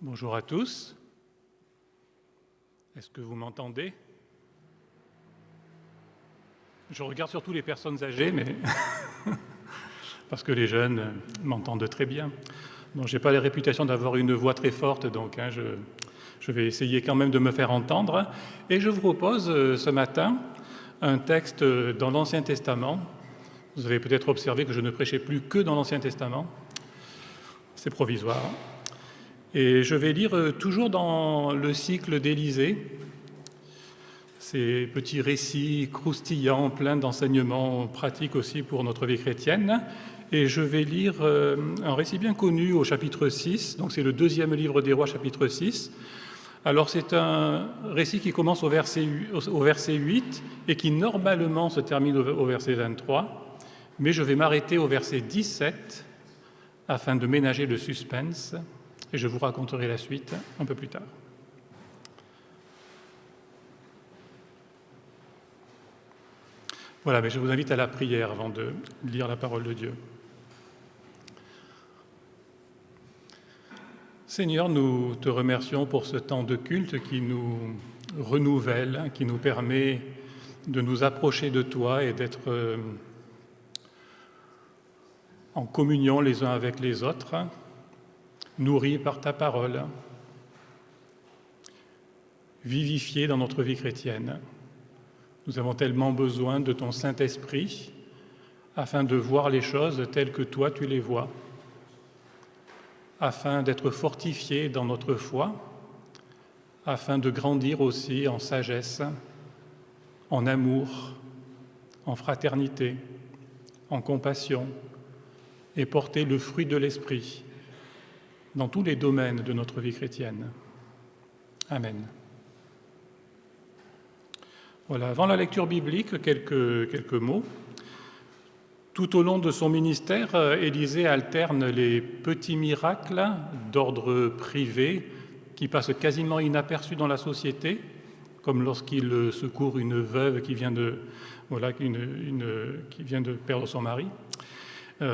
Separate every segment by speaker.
Speaker 1: Bonjour à tous. Est-ce que vous m'entendez? Je regarde surtout les personnes âgées, mais parce que les jeunes m'entendent très bien. Donc, je n'ai pas la réputation d'avoir une voix très forte, donc je vais essayer quand même de me faire entendre. Et je vous propose ce matin un texte dans l'Ancien Testament. Vous avez peut-être observé que je ne prêchais plus que dans l'Ancien Testament. C'est provisoire. Et je vais lire toujours dans le cycle d'Élisée, ces petits récits croustillants, pleins d'enseignements pratiques aussi pour notre vie chrétienne. Et je vais lire un récit bien connu au chapitre 6, donc c'est le deuxième livre des Rois, chapitre 6. Alors c'est un récit qui commence au verset 8 et qui normalement se termine au verset 23, mais je vais m'arrêter au verset 17 afin de ménager le suspense, et je vous raconterai la suite un peu plus tard. Voilà, mais je vous invite à la prière avant de lire la parole de Dieu. Seigneur, nous te remercions pour ce temps de culte qui nous renouvelle, qui nous permet de nous approcher de toi et d'être en communion les uns avec les autres, nourris par ta parole, vivifiés dans notre vie chrétienne. Nous avons tellement besoin de ton Saint-Esprit afin de voir les choses telles que toi tu les vois, afin d'être fortifiés dans notre foi, afin de grandir aussi en sagesse, en amour, en fraternité, en compassion, et porter le fruit de l'Esprit dans tous les domaines de notre vie chrétienne. Amen. Voilà, avant la lecture biblique, quelques mots. Tout au long de son ministère, Élisée alterne les petits miracles d'ordre privé qui passent quasiment inaperçus dans la société, comme lorsqu'il secourt une veuve qui vient de perdre son mari,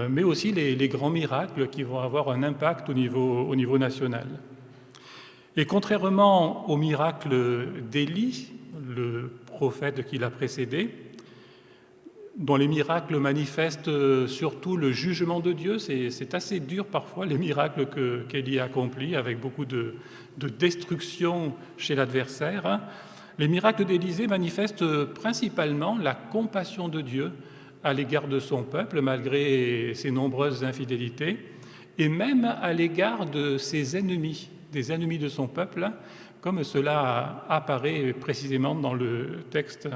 Speaker 1: mais aussi les grands miracles qui vont avoir un impact au niveau national. Et contrairement au miracle d'Élie, le prophète qui l'a précédé, dont les miracles manifestent surtout le jugement de Dieu, c'est assez dur parfois les miracles qu'Élie accomplit avec beaucoup de destruction chez l'adversaire. Les miracles d'Élisée manifestent principalement la compassion de Dieu à l'égard de son peuple, malgré ses nombreuses infidélités, et même à l'égard de ses ennemis, des ennemis de son peuple, comme cela apparaît précisément dans le texte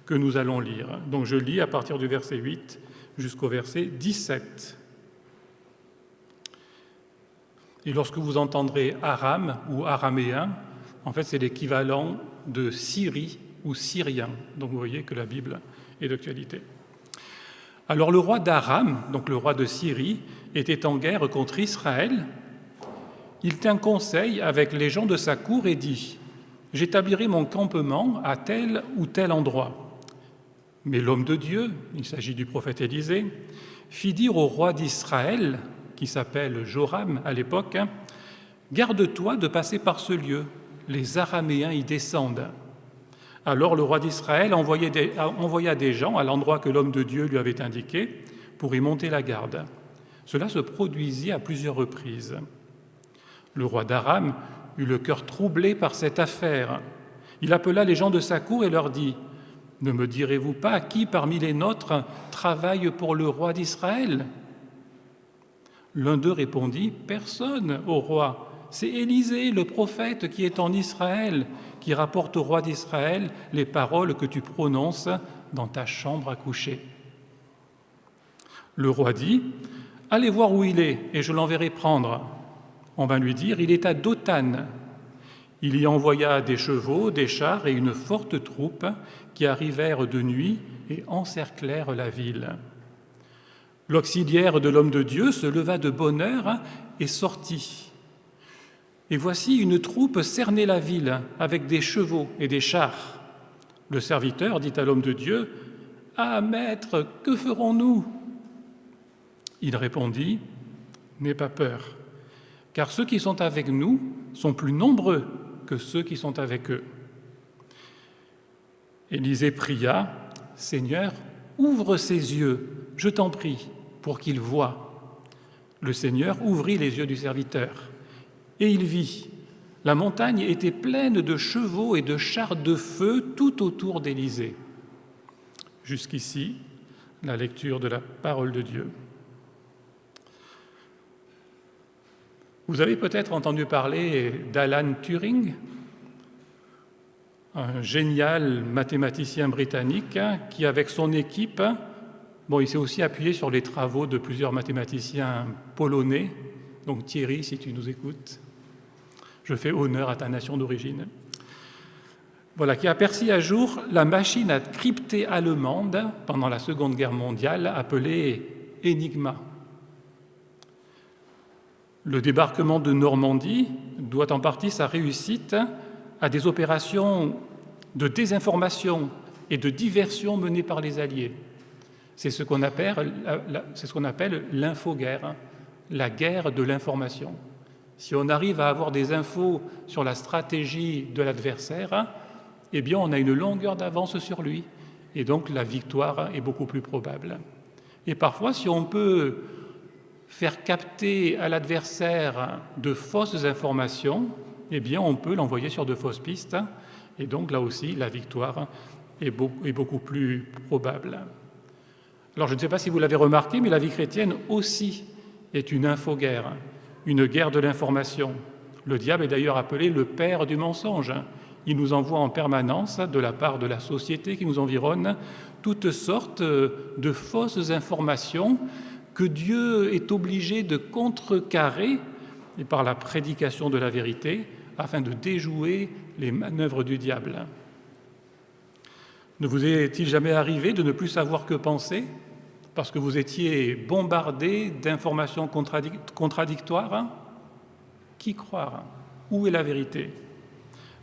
Speaker 1: que nous allons lire. Donc je lis à partir du verset 8 jusqu'au verset 17. Et lorsque vous entendrez Aram ou araméen, en fait c'est l'équivalent de Syrie ou syrien. Donc vous voyez que la Bible est d'actualité. Alors le roi d'Aram, donc le roi de Syrie, était en guerre contre Israël. Il tint conseil avec les gens de sa cour et dit « J'établirai mon campement à tel ou tel endroit. » Mais l'homme de Dieu, il s'agit du prophète Élisée, fit dire au roi d'Israël, qui s'appelle Joram à l'époque, « Garde-toi de passer par ce lieu, les Araméens y descendent. » Alors le roi d'Israël envoya des gens à l'endroit que l'homme de Dieu lui avait indiqué pour y monter la garde. Cela se produisit à plusieurs reprises. Le roi d'Aram eut le cœur troublé par cette affaire. Il appela les gens de sa cour et leur dit « Ne me direz-vous pas qui parmi les nôtres travaille pour le roi d'Israël ?» L'un d'eux répondit « Personne, ô roi. C'est Élisée, le prophète, qui est en Israël, qui rapporte au roi d'Israël les paroles que tu prononces dans ta chambre à coucher. » Le roi dit « Allez voir où il est, et je l'enverrai prendre. » On vint lui dire « Il est à Dothan. » Il y envoya des chevaux, des chars et une forte troupe qui arrivèrent de nuit et encerclèrent la ville. L'auxiliaire de l'homme de Dieu se leva de bonne heure et sortit. Et voici une troupe cernait la ville avec des chevaux et des chars. Le serviteur dit à l'homme de Dieu « Ah, maître, que ferons-nous » Il répondit « N'aie pas peur, car ceux qui sont avec nous sont plus nombreux que ceux qui sont avec eux. » Élisée pria, « Seigneur, ouvre ses yeux, je t'en prie, pour qu'il voie. » Le Seigneur ouvrit les yeux du serviteur, et il vit. La montagne était pleine de chevaux et de chars de feu tout autour d'Élisée. Jusqu'ici, la lecture de la parole de Dieu. Vous avez peut-être entendu parler d'Alan Turing, un génial mathématicien britannique qui, avec son équipe, il s'est aussi appuyé sur les travaux de plusieurs mathématiciens polonais. Donc Thierry, si tu nous écoutes, je fais honneur à ta nation d'origine. Voilà, qui a percé à jour la machine à crypter allemande pendant la Seconde Guerre mondiale, appelée Enigma. Le débarquement de Normandie doit en partie sa réussite à des opérations de désinformation et de diversion menées par les Alliés. C'est ce qu'on appelle l'infoguerre, la guerre de l'information. Si on arrive à avoir des infos sur la stratégie de l'adversaire, eh bien on a une longueur d'avance sur lui, et donc la victoire est beaucoup plus probable. Et parfois, si on peut faire capter à l'adversaire de fausses informations, eh bien on peut l'envoyer sur de fausses pistes, et donc là aussi la victoire est beaucoup plus probable. Alors je ne sais pas si vous l'avez remarqué, mais la vie chrétienne aussi est une infoguerre, une guerre de l'information. Le diable est d'ailleurs appelé le père du mensonge. Il nous envoie en permanence, de la part de la société qui nous environne, toutes sortes de fausses informations que Dieu est obligé de contrecarrer et par la prédication de la vérité afin de déjouer les manœuvres du diable. Ne vous est-il jamais arrivé de ne plus savoir que penser parce que vous étiez bombardé d'informations contradictoires? Qui croire? Où est la vérité?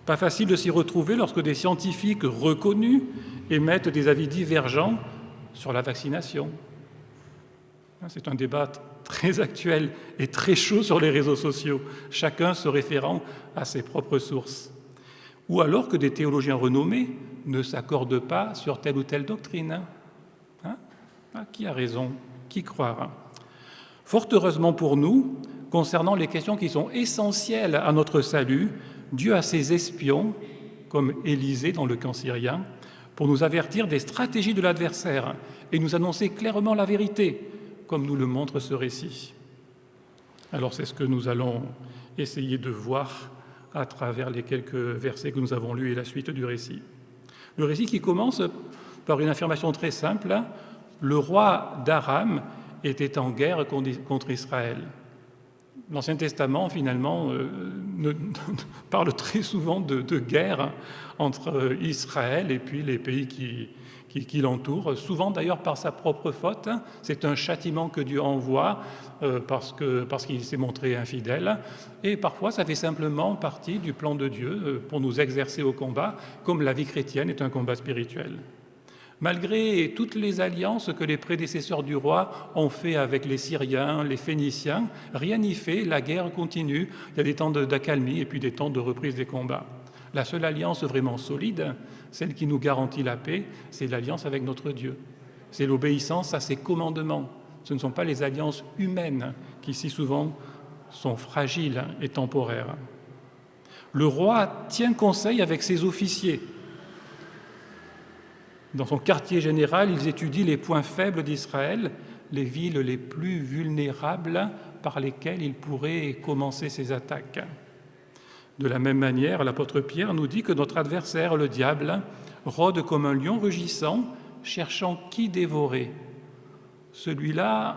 Speaker 1: Pas facile de s'y retrouver lorsque des scientifiques reconnus émettent des avis divergents sur la vaccination. C'est un débat très actuel et très chaud sur les réseaux sociaux, chacun se référant à ses propres sources. Ou alors que des théologiens renommés ne s'accordent pas sur telle ou telle doctrine. Qui a raison? Qui croire? Fort heureusement pour nous, concernant les questions qui sont essentielles à notre salut, Dieu a ses espions, comme Élisée dans le camp syrien, pour nous avertir des stratégies de l'adversaire et nous annoncer clairement la vérité, comme nous le montre ce récit. Alors c'est ce que nous allons essayer de voir à travers les quelques versets que nous avons lus et la suite du récit. Le récit qui commence par une affirmation très simple: le roi d'Aram était en guerre contre Israël. L'Ancien Testament, finalement, parle très souvent de guerre entre Israël et puis les pays qui l'entourent, souvent d'ailleurs par sa propre faute. C'est un châtiment que Dieu envoie parce qu'il s'est montré infidèle. Et parfois, ça fait simplement partie du plan de Dieu pour nous exercer au combat, comme la vie chrétienne est un combat spirituel. Malgré toutes les alliances que les prédécesseurs du roi ont fait avec les Syriens, les Phéniciens, rien n'y fait, la guerre continue. Il y a des temps d'accalmie et puis des temps de reprise des combats. La seule alliance vraiment solide, celle qui nous garantit la paix, c'est l'alliance avec notre Dieu. C'est l'obéissance à ses commandements. Ce ne sont pas les alliances humaines qui, si souvent, sont fragiles et temporaires. Le roi tient conseil avec ses officiers. Dans son quartier général, ils étudient les points faibles d'Israël, les villes les plus vulnérables par lesquelles il pourrait commencer ses attaques. De la même manière, l'apôtre Pierre nous dit que notre adversaire, le diable, rôde comme un lion rugissant, cherchant qui dévorer. Celui-là,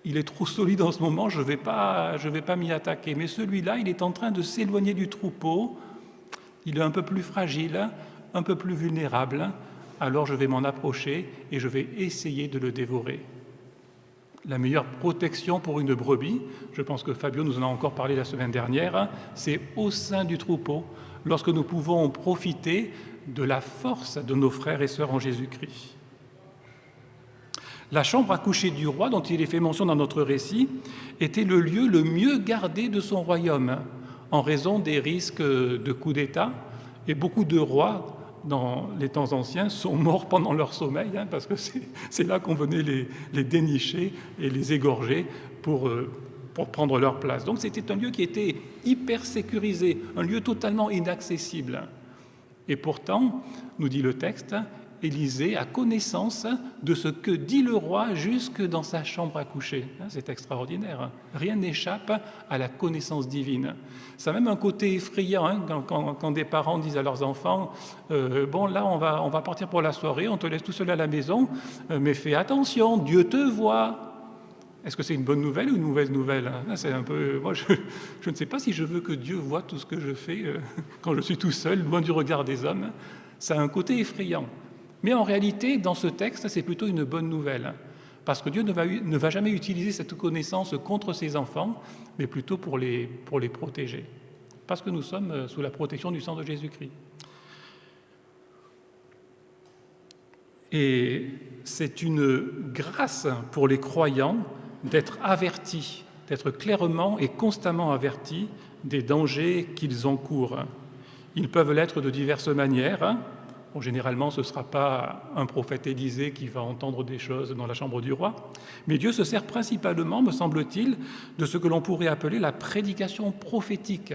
Speaker 1: il est trop solide en ce moment, je vais pas m'y attaquer. Mais celui-là, il est en train de s'éloigner du troupeau, il est un peu plus fragile, un peu plus vulnérable, alors je vais m'en approcher et je vais essayer de le dévorer. La meilleure protection pour une brebis, je pense que Fabio nous en a encore parlé la semaine dernière, c'est au sein du troupeau, lorsque nous pouvons profiter de la force de nos frères et sœurs en Jésus-Christ. La chambre à coucher du roi, dont il est fait mention dans notre récit, était le lieu le mieux gardé de son royaume, en raison des risques de coups d'État. Et beaucoup de rois, dans les temps anciens, sont morts pendant leur sommeil, parce que c'est là qu'on venait les dénicher et les égorger pour prendre leur place. Donc c'était un lieu qui était hyper sécurisé, un lieu totalement inaccessible. Et pourtant, nous dit le texte, Élisée a connaissance de ce que dit le roi jusque dans sa chambre à coucher. C'est extraordinaire. Rien n'échappe à la connaissance divine. Ça a même un côté effrayant quand des parents disent à leurs enfants bon, là, on va partir pour la soirée, on te laisse tout seul à la maison, mais fais attention, Dieu te voit. Est-ce que c'est une bonne nouvelle ou une mauvaise nouvelle? C'est un peu, moi, je ne sais pas si je veux que Dieu voie tout ce que je fais quand je suis tout seul, loin du regard des hommes. Ça a un côté effrayant. Mais en réalité, dans ce texte, c'est plutôt une bonne nouvelle, parce que Dieu ne va jamais utiliser cette connaissance contre ses enfants, mais plutôt pour les protéger, parce que nous sommes sous la protection du sang de Jésus-Christ. Et c'est une grâce pour les croyants d'être avertis, d'être clairement et constamment avertis des dangers qu'ils encourent. Ils peuvent l'être de diverses manières. Bon, généralement, ce ne sera pas un prophète Élisée qui va entendre des choses dans la chambre du roi, mais Dieu se sert principalement, me semble-t-il, de ce que l'on pourrait appeler la prédication prophétique,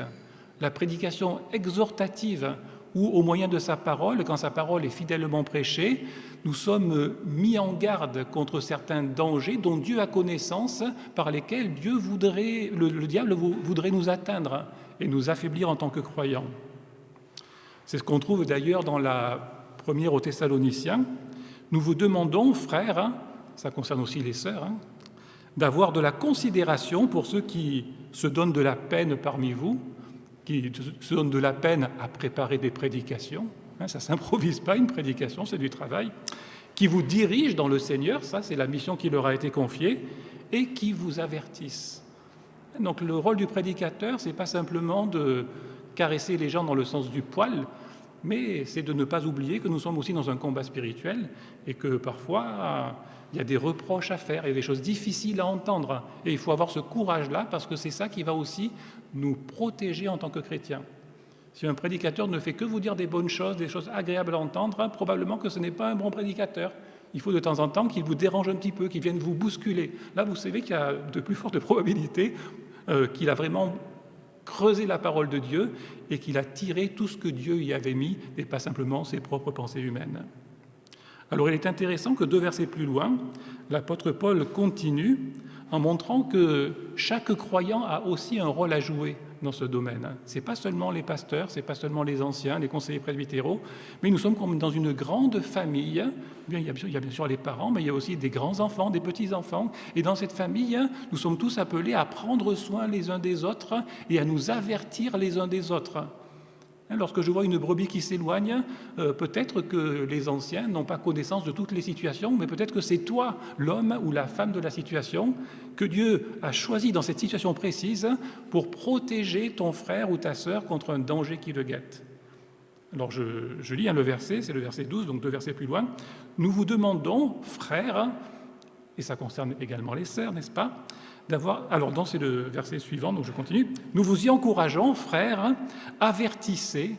Speaker 1: la prédication exhortative, où, au moyen de sa parole, quand sa parole est fidèlement prêchée, nous sommes mis en garde contre certains dangers dont Dieu a connaissance, par lesquels le diable voudrait nous atteindre et nous affaiblir en tant que croyants. C'est ce qu'on trouve d'ailleurs dans la première aux Thessaloniciens. Nous vous demandons, frères, ça concerne aussi les sœurs, d'avoir de la considération pour ceux qui se donnent de la peine parmi vous, qui se donnent de la peine à préparer des prédications. Ça ne s'improvise pas, une prédication, c'est du travail. Qui vous dirigent dans le Seigneur, ça c'est la mission qui leur a été confiée, et qui vous avertissent. Donc le rôle du prédicateur, ce n'est pas simplement de caresser les gens dans le sens du poil, mais c'est de ne pas oublier que nous sommes aussi dans un combat spirituel et que parfois il y a des reproches à faire, il y a des choses difficiles à entendre. Et il faut avoir ce courage-là parce que c'est ça qui va aussi nous protéger en tant que chrétiens. Si un prédicateur ne fait que vous dire des bonnes choses, des choses agréables à entendre, probablement que ce n'est pas un bon prédicateur. Il faut de temps en temps qu'il vous dérange un petit peu, qu'il vienne vous bousculer. Là, vous savez qu'il y a de plus fortes probabilités qu'il a vraiment creusé la parole de Dieu et qu'il a tiré tout ce que Dieu y avait mis et pas simplement ses propres pensées humaines. Alors il est intéressant que 2 versets plus loin, l'apôtre Paul continue en montrant que chaque croyant a aussi un rôle à jouer dans ce domaine. Ce n'est pas seulement les pasteurs, ce n'est pas seulement les anciens, les conseillers presbytéraux, mais nous sommes comme dans une grande famille. Il y a bien sûr les parents, mais il y a aussi des grands-enfants, des petits-enfants. Et dans cette famille, nous sommes tous appelés à prendre soin les uns des autres et à nous avertir les uns des autres. Lorsque je vois une brebis qui s'éloigne, peut-être que les anciens n'ont pas connaissance de toutes les situations, mais peut-être que c'est toi, l'homme ou la femme de la situation, que Dieu a choisi dans cette situation précise pour protéger ton frère ou ta sœur contre un danger qui le guette. Alors je lis le verset, c'est le verset 12, donc 2 versets plus loin. « Nous vous demandons, frères, et ça concerne également les sœurs, n'est-ce pas, alors, c'est le verset suivant, donc je continue. « Nous vous y encourageons, frères, avertissez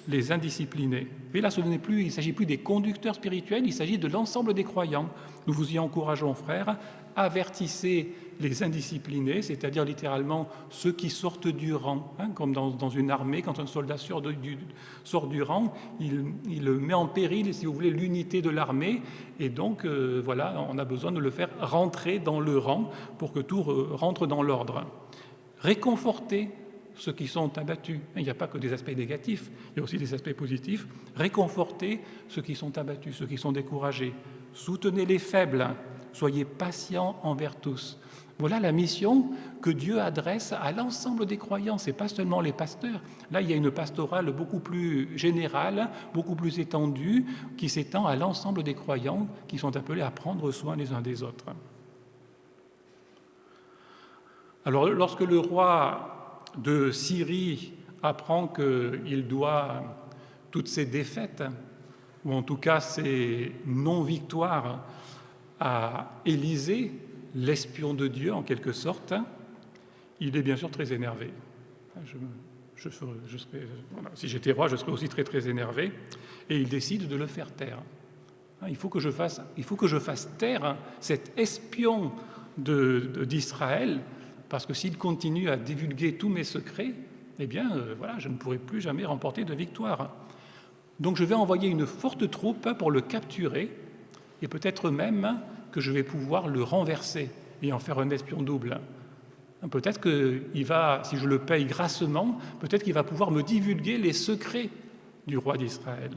Speaker 1: les indisciplinés. » Et là, il ne s'agit plus des conducteurs spirituels, il s'agit de l'ensemble des croyants. « Nous vous y encourageons, frères, avertissez les indisciplinés, c'est-à-dire littéralement ceux qui sortent du rang. Comme dans une armée, quand un soldat sort du rang, il met en péril, si vous voulez, l'unité de l'armée. Et donc, voilà, on a besoin de le faire rentrer dans le rang pour que tout rentre dans l'ordre. Réconforter ceux qui sont abattus. Il n'y a pas que des aspects négatifs, il y a aussi des aspects positifs. Réconforter ceux qui sont abattus, ceux qui sont découragés. Soutenez les faibles. Soyez patients envers tous. Voilà la mission que Dieu adresse à l'ensemble des croyants. Ce n'est pas seulement les pasteurs. Là, il y a une pastorale beaucoup plus générale, beaucoup plus étendue, qui s'étend à l'ensemble des croyants qui sont appelés à prendre soin les uns des autres. Alors, lorsque le roi de Syrie apprend qu'il doit toutes ses défaites, ou en tout cas ses non-victoires, à Élisée, l'espion de Dieu en quelque sorte, il est bien sûr très énervé. Si j'étais roi, je serais aussi très très énervé. Et il décide de le faire taire. Il faut que je fasse taire cet espion d'Israël, parce que s'il continue à divulguer tous mes secrets, eh bien, je ne pourrai plus jamais remporter de victoire. Donc je vais envoyer une forte troupe pour le capturer, et peut-être même que je vais pouvoir le renverser et en faire un espion double. Peut-être qu'il va, si je le paye grassement, peut-être qu'il va pouvoir me divulguer les secrets du roi d'Israël.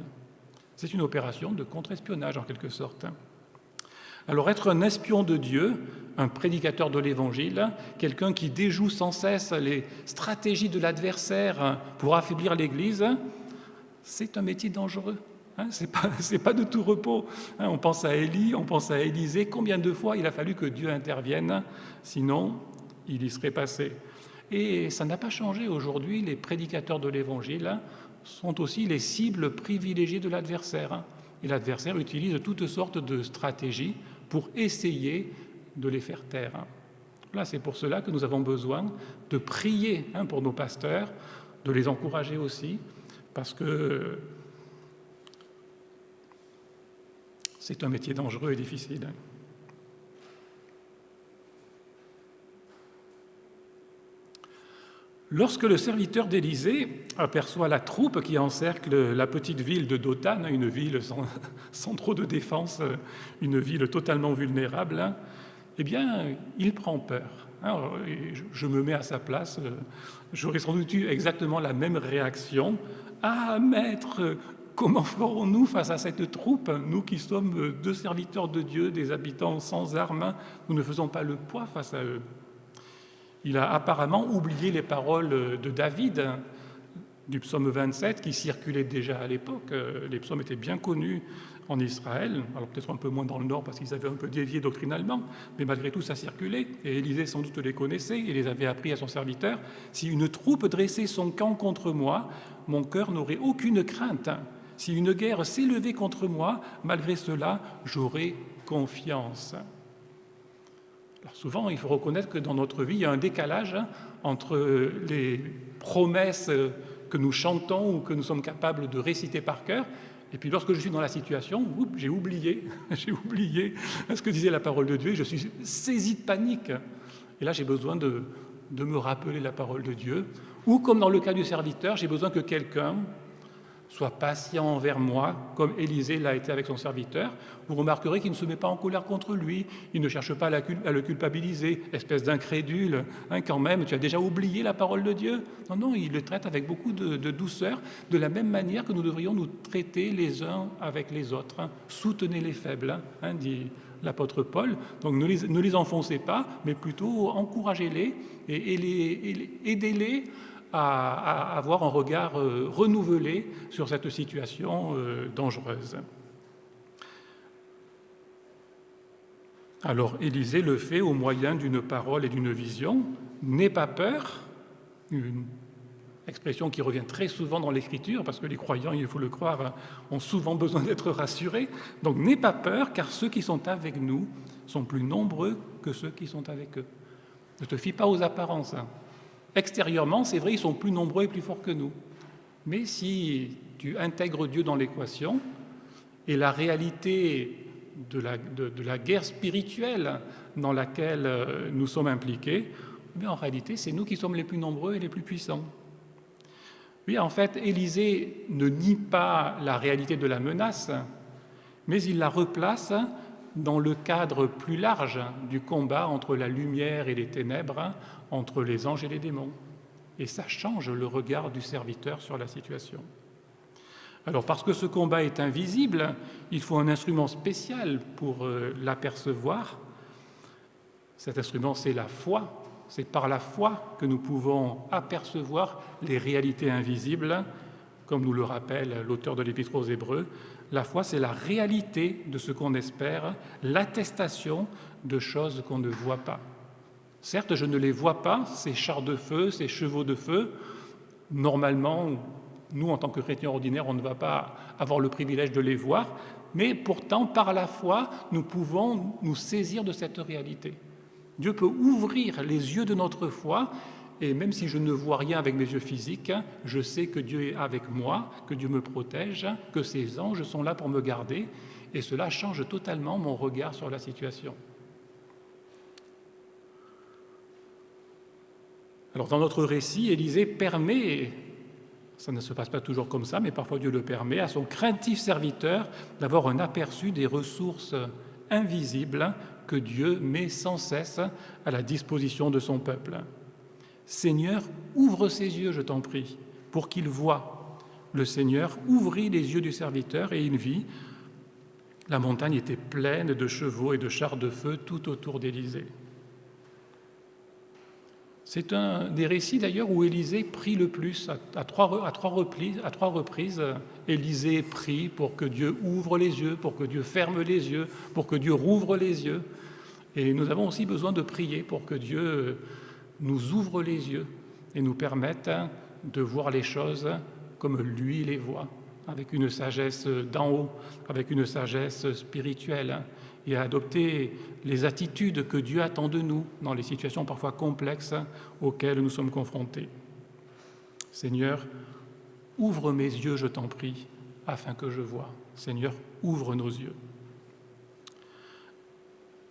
Speaker 1: C'est une opération de contre-espionnage en quelque sorte. Alors être un espion de Dieu, un prédicateur de l'Évangile, quelqu'un qui déjoue sans cesse les stratégies de l'adversaire pour affaiblir l'Église, c'est un métier dangereux. C'est pas de tout repos. On pense à Élie, on pense à Élisée. Combien de fois il a fallu que Dieu intervienne, sinon il y serait passé. Et ça n'a pas changé aujourd'hui. Les prédicateurs de l'Évangile sont aussi les cibles privilégiées de l'adversaire. Et l'adversaire utilise toutes sortes de stratégies pour essayer de les faire taire. Là, c'est pour cela que nous avons besoin de prier pour nos pasteurs, de les encourager aussi, parce que c'est un métier dangereux et difficile. Lorsque le serviteur d'Élisée aperçoit la troupe qui encercle la petite ville de Dothan, une ville sans trop de défense, une ville totalement vulnérable, eh bien, il prend peur. Je me mets à sa place, j'aurais sans doute eu exactement la même réaction. « Ah, maître, comment ferons-nous face à cette troupe? Nous qui sommes deux serviteurs de Dieu, des habitants sans armes, nous ne faisons pas le poids face à eux. » Il a apparemment oublié les paroles de David, du psaume 27, qui circulaient déjà à l'époque. Les psaumes étaient bien connus en Israël, alors peut-être un peu moins dans le nord parce qu'ils avaient un peu dévié doctrinalement, mais malgré tout ça circulait, et Élisée sans doute les connaissait et les avait appris à son serviteur. « Si une troupe dressait son camp contre moi, mon cœur n'aurait aucune crainte. Si une guerre s'élevait contre moi, malgré cela, j'aurais confiance. » Alors souvent, il faut reconnaître que dans notre vie, il y a un décalage entre les promesses que nous chantons ou que nous sommes capables de réciter par cœur, et puis lorsque je suis dans la situation, j'ai oublié ce que disait la parole de Dieu, et je suis saisi de panique. Et là, j'ai besoin de me rappeler la parole de Dieu, ou comme dans le cas du serviteur, j'ai besoin que quelqu'un soit patient envers moi, comme Élisée l'a été avec son serviteur. Vous remarquerez qu'il ne se met pas en colère contre lui, il ne cherche pas à le culpabiliser, espèce d'incrédule, quand même, tu as déjà oublié la parole de Dieu. Non, il le traite avec beaucoup de douceur, de la même manière que nous devrions nous traiter les uns avec les autres. Soutenez les faibles, dit l'apôtre Paul. Donc ne les enfoncez pas, mais plutôt encouragez-les et aidez-les à avoir un regard renouvelé sur cette situation dangereuse. Alors Élisée le fait au moyen d'une parole et d'une vision. « N'aie pas peur », une expression qui revient très souvent dans l'Écriture, parce que les croyants, il faut le croire, ont souvent besoin d'être rassurés. Donc n'aie pas peur, car ceux qui sont avec nous sont plus nombreux que ceux qui sont avec eux. Ne te fie pas aux apparences. Extérieurement, c'est vrai, ils sont plus nombreux et plus forts que nous. Mais si tu intègres Dieu dans l'équation et la réalité de la guerre spirituelle dans laquelle nous sommes impliqués, mais en réalité, c'est nous qui sommes les plus nombreux et les plus puissants. Oui, en fait, Élisée ne nie pas la réalité de la menace, mais il la replace dans le cadre plus large du combat entre la lumière et les ténèbres, entre les anges et les démons. Et ça change le regard du serviteur sur la situation. Alors, parce que ce combat est invisible, il faut un instrument spécial pour l'apercevoir. Cet instrument, c'est la foi. C'est par la foi que nous pouvons apercevoir les réalités invisibles, comme nous le rappelle l'auteur de l'Épître aux Hébreux. La foi, c'est la réalité de ce qu'on espère, l'attestation de choses qu'on ne voit pas. Certes, je ne les vois pas, ces chars de feu, ces chevaux de feu. Normalement, nous, en tant que chrétiens ordinaires, on ne va pas avoir le privilège de les voir, mais pourtant, par la foi, nous pouvons nous saisir de cette réalité. Dieu peut ouvrir les yeux de notre foi, et même si je ne vois rien avec mes yeux physiques, je sais que Dieu est avec moi, que Dieu me protège, que ses anges sont là pour me garder, et cela change totalement mon regard sur la situation. Alors dans notre récit, Élisée permet, ça ne se passe pas toujours comme ça, mais parfois Dieu le permet, à son craintif serviteur d'avoir un aperçu des ressources invisibles que Dieu met sans cesse à la disposition de son peuple. Seigneur, ouvre ses yeux, je t'en prie, pour qu'il voie. Le Seigneur ouvrit les yeux du serviteur et il vit. La montagne était pleine de chevaux et de chars de feu tout autour d'Élisée. C'est un des récits d'ailleurs où Élisée prie le plus. À trois reprises, Élisée prie pour que Dieu ouvre les yeux, pour que Dieu ferme les yeux, pour que Dieu rouvre les yeux. Et nous avons aussi besoin de prier pour que Dieu nous ouvre les yeux et nous permette de voir les choses comme lui les voit, avec une sagesse d'en haut, avec une sagesse spirituelle, et à adopter les attitudes que Dieu attend de nous dans les situations parfois complexes auxquelles nous sommes confrontés. Seigneur, ouvre mes yeux, je t'en prie, afin que je voie. Seigneur, ouvre nos yeux.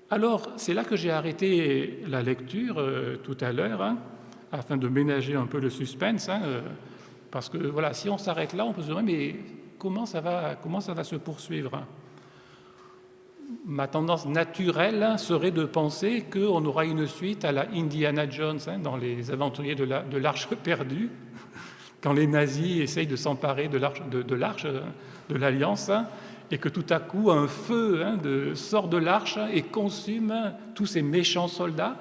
Speaker 1: Alors, c'est là que j'ai arrêté la lecture tout à l'heure, afin de ménager un peu le suspense, parce que voilà, si on s'arrête là, on peut se demander, mais comment ça va se poursuivre ? Ma tendance naturelle serait de penser qu'on aura une suite à la Indiana Jones, dans Les Aventuriers de l'Arche perdue, quand les nazis essayent de s'emparer de l'Arche de l'Alliance, et que tout à coup un feu sort de l'arche et consume tous ces méchants soldats.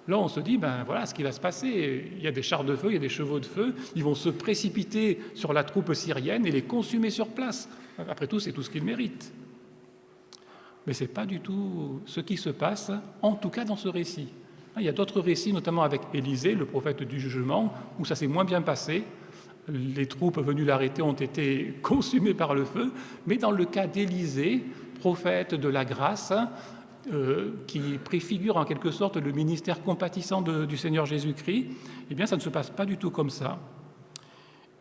Speaker 1: Là, on se dit, voilà ce qui va se passer. Il y a des chars de feu, il y a des chevaux de feu, ils vont se précipiter sur la troupe syrienne et les consumer sur place. Après tout, c'est tout ce qu'ils méritent. Mais ce n'est pas du tout ce qui se passe, en tout cas dans ce récit. Il y a d'autres récits, notamment avec Élisée, le prophète du jugement, où ça s'est moins bien passé. Les troupes venues l'arrêter ont été consumées par le feu, mais dans le cas d'Élisée, prophète de la grâce, qui préfigure en quelque sorte le ministère compatissant du Seigneur Jésus-Christ, eh bien ça ne se passe pas du tout comme ça.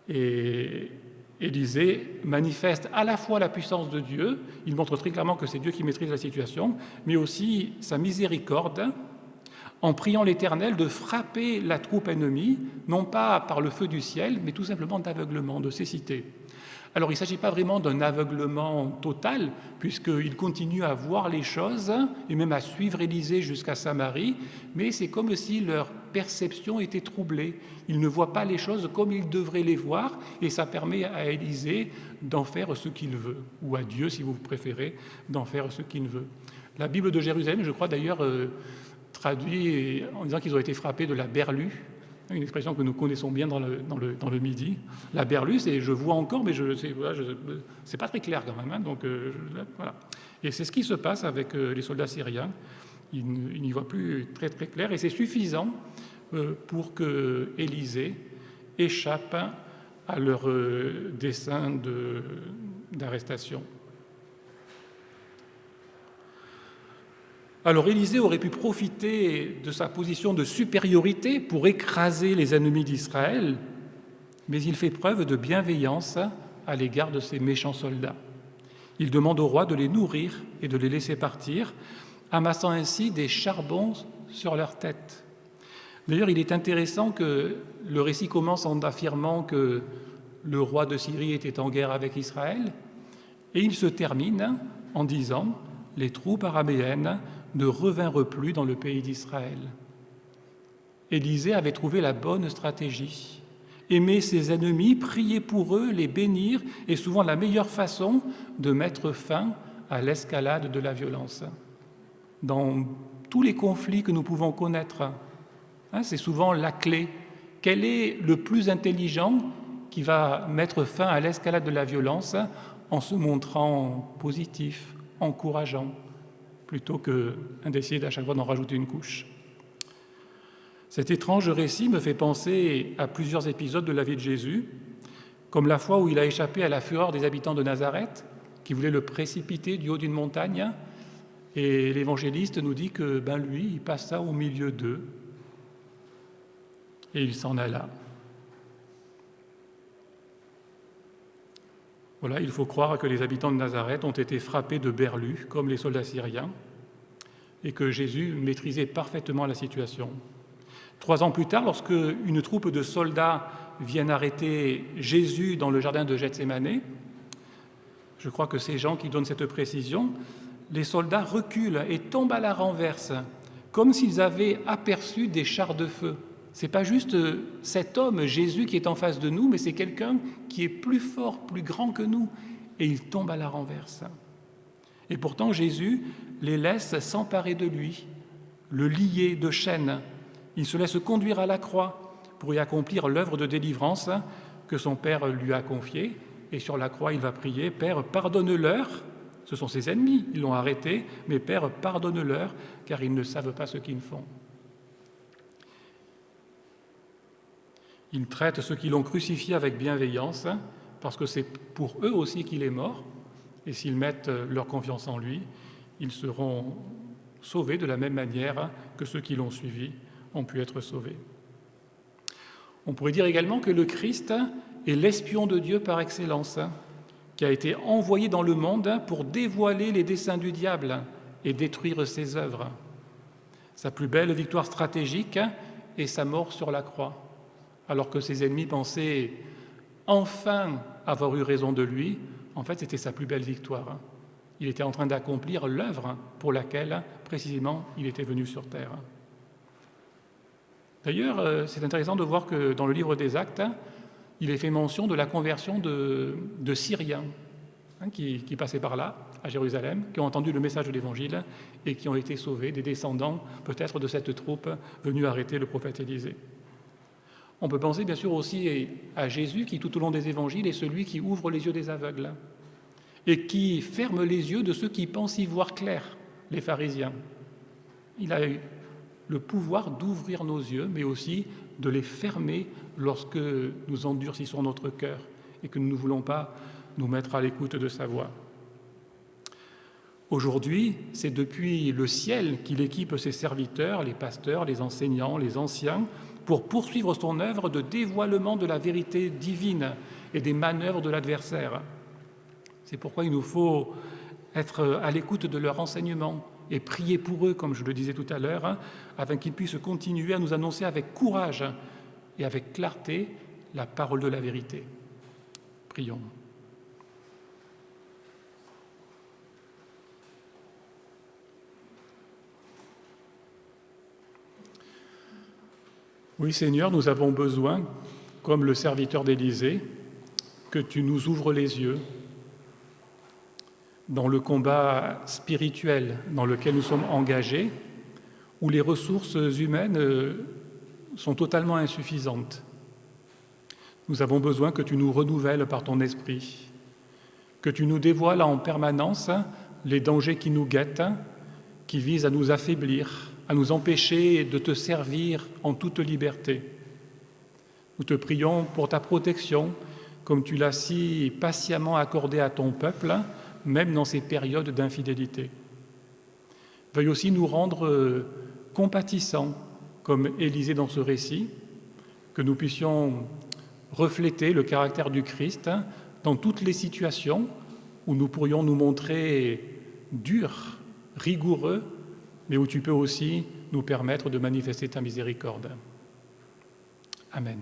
Speaker 1: Et Élisée manifeste à la fois la puissance de Dieu, il montre très clairement que c'est Dieu qui maîtrise la situation, mais aussi sa miséricorde, en priant l'Éternel de frapper la troupe ennemie, non pas par le feu du ciel, mais tout simplement d'aveuglement, de cécité. Alors il ne s'agit pas vraiment d'un aveuglement total, puisqu'il continue à voir les choses, et même à suivre Élisée jusqu'à Samarie, mais c'est comme si leur perception était troublée. Ils ne voient pas les choses comme ils devraient les voir, et ça permet à Élisée d'en faire ce qu'il veut, ou à Dieu, si vous préférez, d'en faire ce qu'il veut. La Bible de Jérusalem, je crois d'ailleurs, traduit en disant qu'ils ont été frappés de la berlue, une expression que nous connaissons bien dans le Midi. La berlue, c'est je vois encore, mais c'est pas très clair quand même. Donc voilà. Et c'est ce qui se passe avec les soldats syriens. Ils n'y voient plus très très clair, et c'est suffisant pour que Élisée échappe à leur dessein d'arrestation. Alors Élisée aurait pu profiter de sa position de supériorité pour écraser les ennemis d'Israël, mais il fait preuve de bienveillance à l'égard de ces méchants soldats. Il demande au roi de les nourrir et de les laisser partir, amassant ainsi des charbons sur leur tête. D'ailleurs, il est intéressant que le récit commence en affirmant que le roi de Syrie était en guerre avec Israël, et il se termine en disant « Les troupes araméennes ne revinrent plus dans le pays d'Israël. » Élisée avait trouvé la bonne stratégie. Aimer ses ennemis, prier pour eux, les bénir est souvent la meilleure façon de mettre fin à l'escalade de la violence. Dans tous les conflits que nous pouvons connaître, c'est souvent la clé. Quel est le plus intelligent qui va mettre fin à l'escalade de la violence en se montrant positif, encourageant, plutôt que d'essayer à chaque fois d'en rajouter une couche. Cet étrange récit me fait penser à plusieurs épisodes de la vie de Jésus, comme la fois où il a échappé à la fureur des habitants de Nazareth, qui voulaient le précipiter du haut d'une montagne. Et l'évangéliste nous dit que lui, il passa au milieu d'eux et il s'en alla. Voilà, il faut croire que les habitants de Nazareth ont été frappés de berlus, comme les soldats syriens, et que Jésus maîtrisait parfaitement la situation. 3 ans plus tard, lorsque une troupe de soldats viennent arrêter Jésus dans le jardin de Gethsémanée, je crois que ces gens qui donnent cette précision, les soldats reculent et tombent à la renverse, comme s'ils avaient aperçu des chars de feu. Ce n'est pas juste cet homme, Jésus, qui est en face de nous, mais c'est quelqu'un qui est plus fort, plus grand que nous, et il tombe à la renverse. Et pourtant, Jésus les laisse s'emparer de lui, le lier de chaînes. Il se laisse conduire à la croix pour y accomplir l'œuvre de délivrance que son Père lui a confiée. Et sur la croix, il va prier « Père, pardonne-leur ». Ce sont ses ennemis, ils l'ont arrêté, mais « Père, pardonne-leur, car ils ne savent pas ce qu'ils font ». Il traite ceux qui l'ont crucifié avec bienveillance, parce que c'est pour eux aussi qu'il est mort. Et s'ils mettent leur confiance en lui, ils seront sauvés de la même manière que ceux qui l'ont suivi ont pu être sauvés. On pourrait dire également que le Christ est l'espion de Dieu par excellence, qui a été envoyé dans le monde pour dévoiler les desseins du diable et détruire ses œuvres. Sa plus belle victoire stratégique est sa mort sur la croix, alors que ses ennemis pensaient enfin avoir eu raison de lui. En fait, c'était sa plus belle victoire. Il était en train d'accomplir l'œuvre pour laquelle, précisément, il était venu sur terre. D'ailleurs, c'est intéressant de voir que dans le livre des Actes, il est fait mention de la conversion de Syriens qui passaient par là, à Jérusalem, qui ont entendu le message de l'Évangile et qui ont été sauvés, des descendants peut-être de cette troupe venue arrêter le prophète Élisée. On peut penser bien sûr aussi à Jésus qui, tout au long des évangiles, est celui qui ouvre les yeux des aveugles et qui ferme les yeux de ceux qui pensent y voir clair, les pharisiens. Il a eu le pouvoir d'ouvrir nos yeux, mais aussi de les fermer lorsque nous endurcissons notre cœur et que nous ne voulons pas nous mettre à l'écoute de sa voix. Aujourd'hui, c'est depuis le ciel qu'il équipe ses serviteurs, les pasteurs, les enseignants, les anciens, pour poursuivre son œuvre de dévoilement de la vérité divine et des manœuvres de l'adversaire. C'est pourquoi il nous faut être à l'écoute de leur enseignement et prier pour eux, comme je le disais tout à l'heure, afin qu'ils puissent continuer à nous annoncer avec courage et avec clarté la parole de la vérité. Prions. Oui, Seigneur, nous avons besoin, comme le serviteur d'Élisée, que tu nous ouvres les yeux dans le combat spirituel dans lequel nous sommes engagés, où les ressources humaines sont totalement insuffisantes. Nous avons besoin que tu nous renouvelles par ton esprit, que tu nous dévoiles en permanence les dangers qui nous guettent, qui visent à nous affaiblir, à nous empêcher de te servir en toute liberté. Nous te prions pour ta protection, comme tu l'as si patiemment accordée à ton peuple, même dans ces périodes d'infidélité. Veuille aussi nous rendre compatissants, comme Élisée dans ce récit, que nous puissions refléter le caractère du Christ dans toutes les situations où nous pourrions nous montrer durs, rigoureux, mais où tu peux aussi nous permettre de manifester ta miséricorde. Amen.